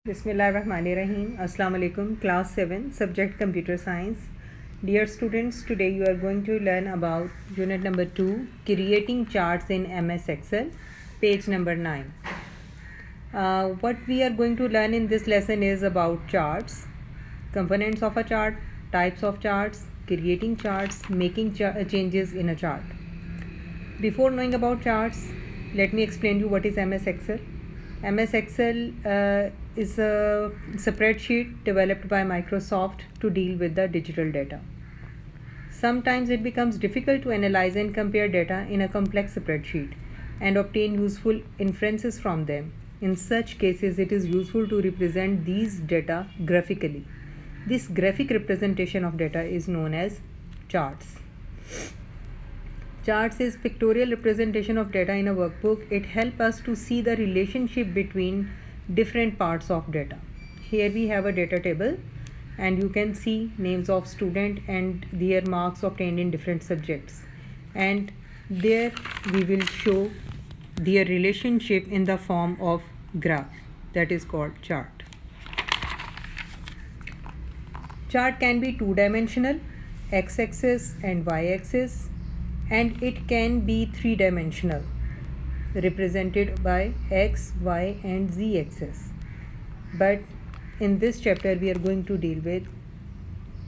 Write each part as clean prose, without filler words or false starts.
Bismillahirrahmanirrahim. Assalamu alaikum. Class 7, subject computer science. Dear students, today you are going to learn about unit number 2, creating charts in MS Excel, page number 9. What we are going to learn in this lesson is about charts, components of a chart, types of charts, creating charts, making changes in a chart. Before knowing about charts, let me explain you what is MS Excel. MS Excel is a spreadsheet developed by Microsoft to deal with the digital data. Sometimes it becomes difficult to analyze and compare data in a complex spreadsheet and obtain useful inferences from them. In such cases, it is useful to represent these data graphically. This graphic representation of data is known as charts. Charts is pictorial representation of data in a workbook. It helps us to see the relationship between different parts of data. Here we have a data table and you can see names of student and their marks obtained in different subjects. And there we will show their relationship in the form of graph, that is called chart. Chart can be two-dimensional, x-axis and y-axis, and it can be three-dimensional, represented by x, y and z axis. But in this chapter we are going to deal with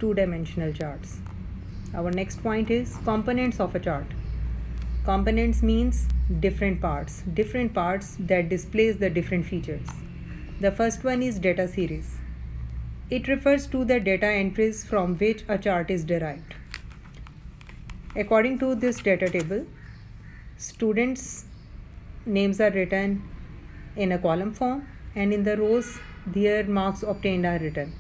two-dimensional charts. Our next point is components of a chart. Components means different parts that displays the different features. The first one is data series. It refers to the data entries from which a chart is derived. According to this data table, students' names are written in a column form and in the rows their marks obtained are written.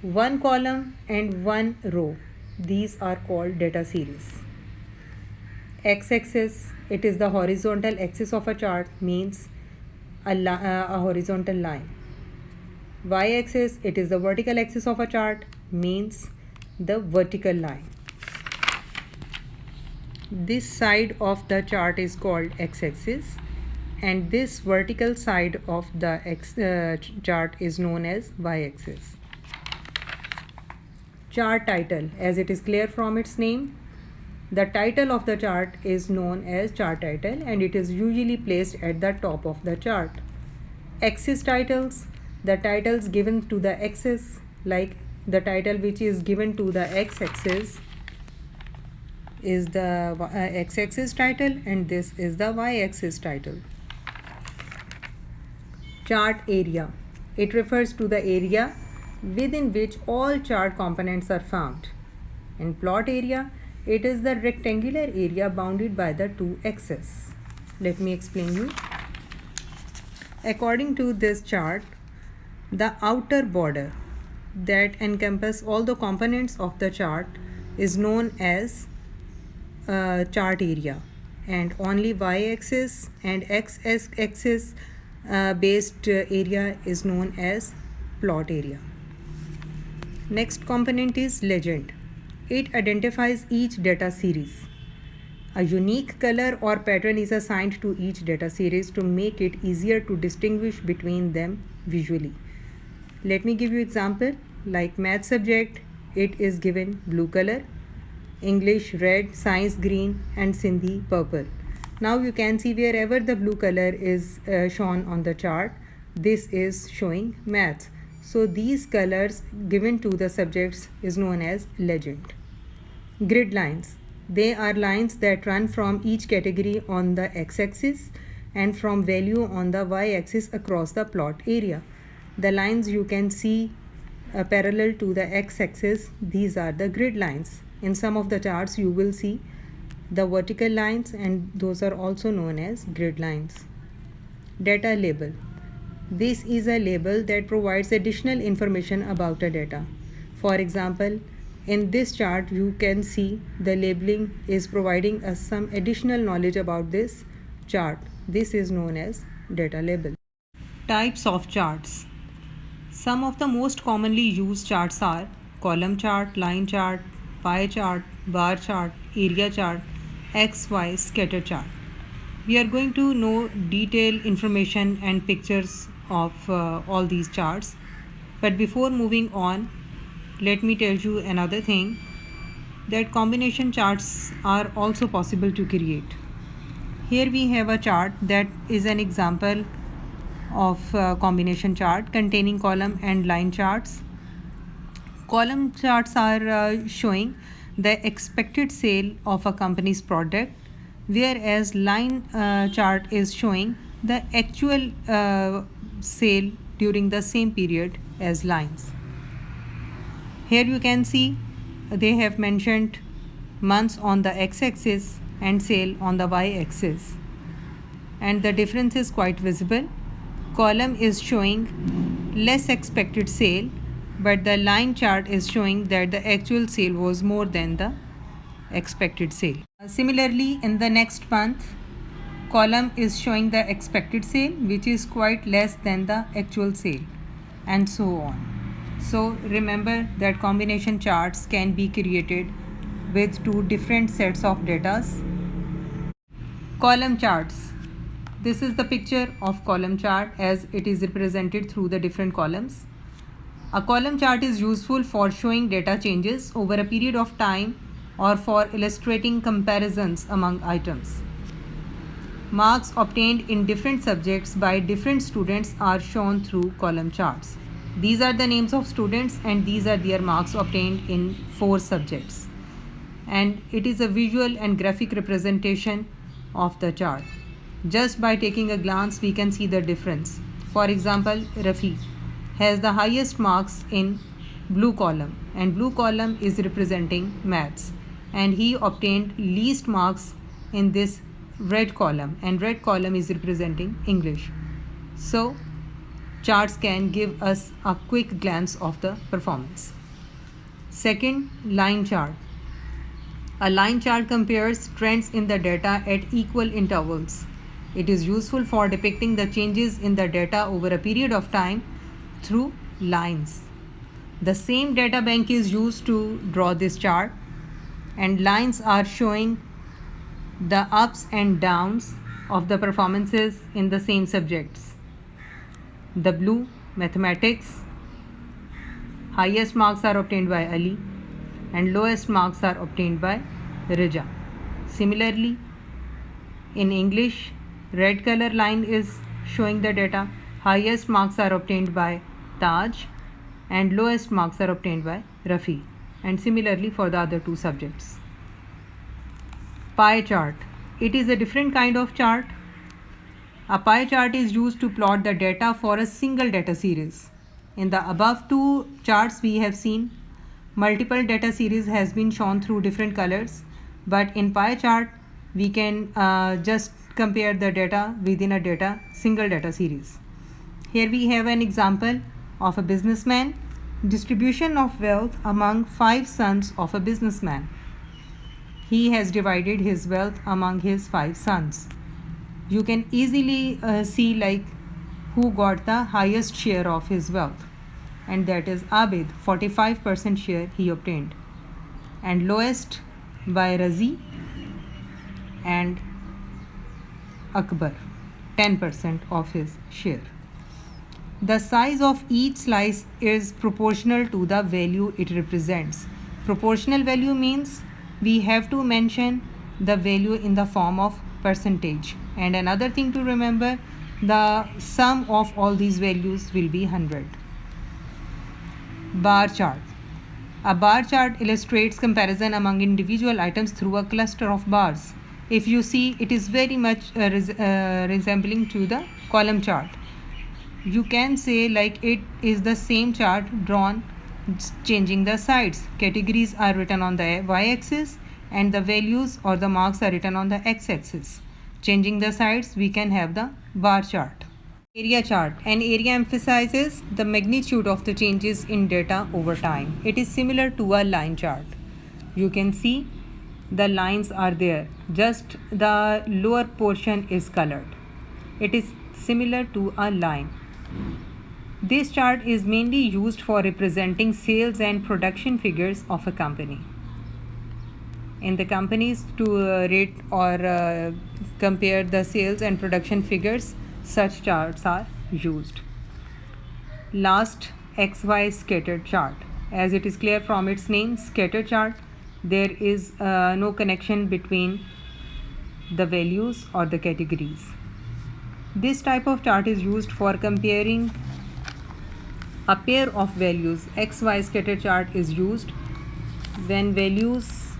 One column and one row, these are called data series. X-axis, it is the horizontal axis of a chart, means a horizontal line. Y-axis, it is the vertical axis of a chart, means the vertical line. This side of the chart is called x-axis and this vertical side of the chart is known as y-axis. Chart title, as it is clear from its name, the title of the chart is known as chart title and it is usually placed at the top of the chart. Axis titles, the titles given to the axis, like the title which is given to the x-axis is the x-axis title and this is the y-axis title. Chart area, it refers to the area within which all chart components are found. In plot area, it is the rectangular area bounded by the two axes. Let me explain you. According to this chart, the outer border that encompasses all the components of the chart is known as chart area, and only y-axis and x-axis based area is known as plot area. Next component is legend. It identifies each data series. A unique color or pattern is assigned to each data series to make it easier to distinguish between them visually. Let me give you example. Like math subject, it is given blue color, English red, science green and Sindhi purple. Now you can see wherever the blue color is shown on the chart, this is showing maths. So these colors given to the subjects is known as legend. Grid lines. They are lines that run from each category on the x-axis and from value on the y-axis across the plot area. The lines you can see parallel to the x-axis, these are the grid lines. In some of the charts you will see the vertical lines and those are also known as grid lines. Data label. This is a label that provides additional information about a data. For example, in this chart you can see the labeling is providing us some additional knowledge about this chart. This is known as data label. Types of charts. Some of the most commonly used charts are column chart, line chart, pie chart, bar chart, area chart, XY scatter chart. We are going to know detailed information and pictures of all these charts. But before moving on, let me tell you another thing, that combination charts are also possible to create. Here we have a chart that is an example of combination chart containing column and line charts. Column charts are showing the expected sale of a company's product, whereas line chart is showing the actual sale during the same period as lines. Here you can see they have mentioned months on the x-axis and sale on the y-axis, and the difference is quite visible. Column is showing less expected sale, but the line chart is showing that the actual sale was more than the expected sale. Similarly, in the next month, column is showing the expected sale, which is quite less than the actual sale, and so on. So remember that combination charts can be created with two different sets of data. Column charts. This is the picture of column chart as it is represented through the different columns. A column chart is useful for showing data changes over a period of time or for illustrating comparisons among items. Marks obtained in different subjects by different students are shown through column charts. These are the names of students and these are their marks obtained in 4 subjects. And it is a visual and graphic representation of the chart. Just by taking a glance, we can see the difference. For example, Rafi has the highest marks in blue column, and blue column is representing maths, and he obtained least marks in this red column, and red column is representing English. So charts can give us a quick glance of the performance. Second, line chart. A line chart compares trends in the data at equal intervals. It is useful for depicting the changes in the data over a period of time through lines. The same data bank is used to draw this chart, and lines are showing the ups and downs of the performances in the same subjects. The blue, mathematics, highest marks are obtained by Ali and lowest marks are obtained by Rija. Similarly, in English, red color line is showing the data. Highest marks are obtained by Taj and lowest marks are obtained by Rafi, and similarly for the other 2 subjects. Pie chart. It is a different kind of chart. A pie chart is used to plot the data for a single data series. In the above 2 charts we have seen multiple data series has been shown through different colors, but in pie chart we can just compare the data within a single data series. Here we have an example of a businessman, distribution of wealth among 5 sons of a businessman. He has divided his wealth among his 5 sons. You can easily see like who got the highest share of his wealth, and that is Abid. 45% share he obtained, and lowest by Razi and Akbar, 10% of his share. The size of each slice is proportional to the value it represents. Proportional value means we have to mention the value in the form of percentage. And another thing to remember, the sum of all these values will be 100. Bar chart. A bar chart illustrates comparison among individual items through a cluster of bars. If you see, it is very much resembling to the column chart. You can say like it is the same chart drawn changing the sides. Categories are written on the y-axis and the values or the marks are written on the x-axis. Changing the sides, we can have the bar chart. Area chart. An area emphasizes the magnitude of the changes in data over time. It is similar to a line chart. You can see the lines are there, just the lower portion is colored. It is similar to a line. This chart is mainly used for representing sales and production figures of a company. In the companies to rate or compare the sales and production figures, such charts are used. last XY scatter chart. As it is clear from its name, scatter chart, there is no connection between the values or the categories. This type of chart is used for comparing a pair of values. XY scatter chart is used when values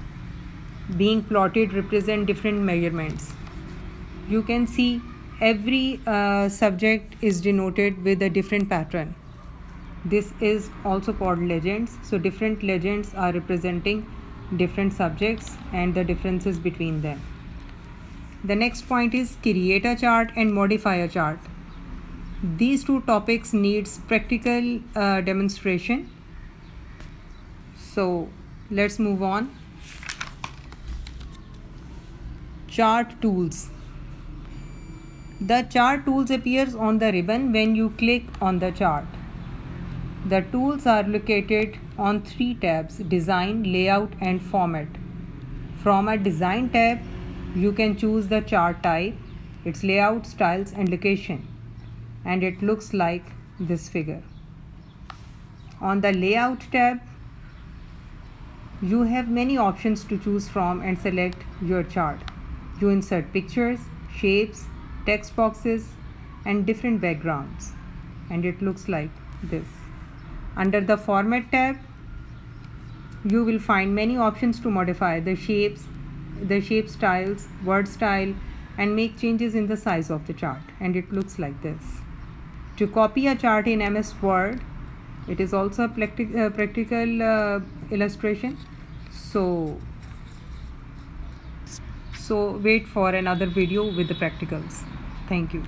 being plotted represent different measurements. You can see every subject is denoted with a different pattern. This is also called legends. So different legends are representing different subjects and the differences between them. The next point is create a chart and modify a chart. These two topics needs practical demonstration. So let's move on. Chart tools. The chart tools appears on the ribbon when you click on the chart. The tools are located on 3 tabs: Design, Layout and Format. From a Design tab, you can choose the chart type, its layout, styles and location, and it looks like this figure. On the Layout tab, you have many options to choose from and select your chart. You insert pictures, shapes, text boxes and different backgrounds, and it looks like this. Under the Format tab, you will find many options to modify the shapes, styles, word style and make changes in the size of the chart, and it looks like this. To copy a chart in MS Word, it is also a practical illustration. So wait for another video with the practicals. Thank you.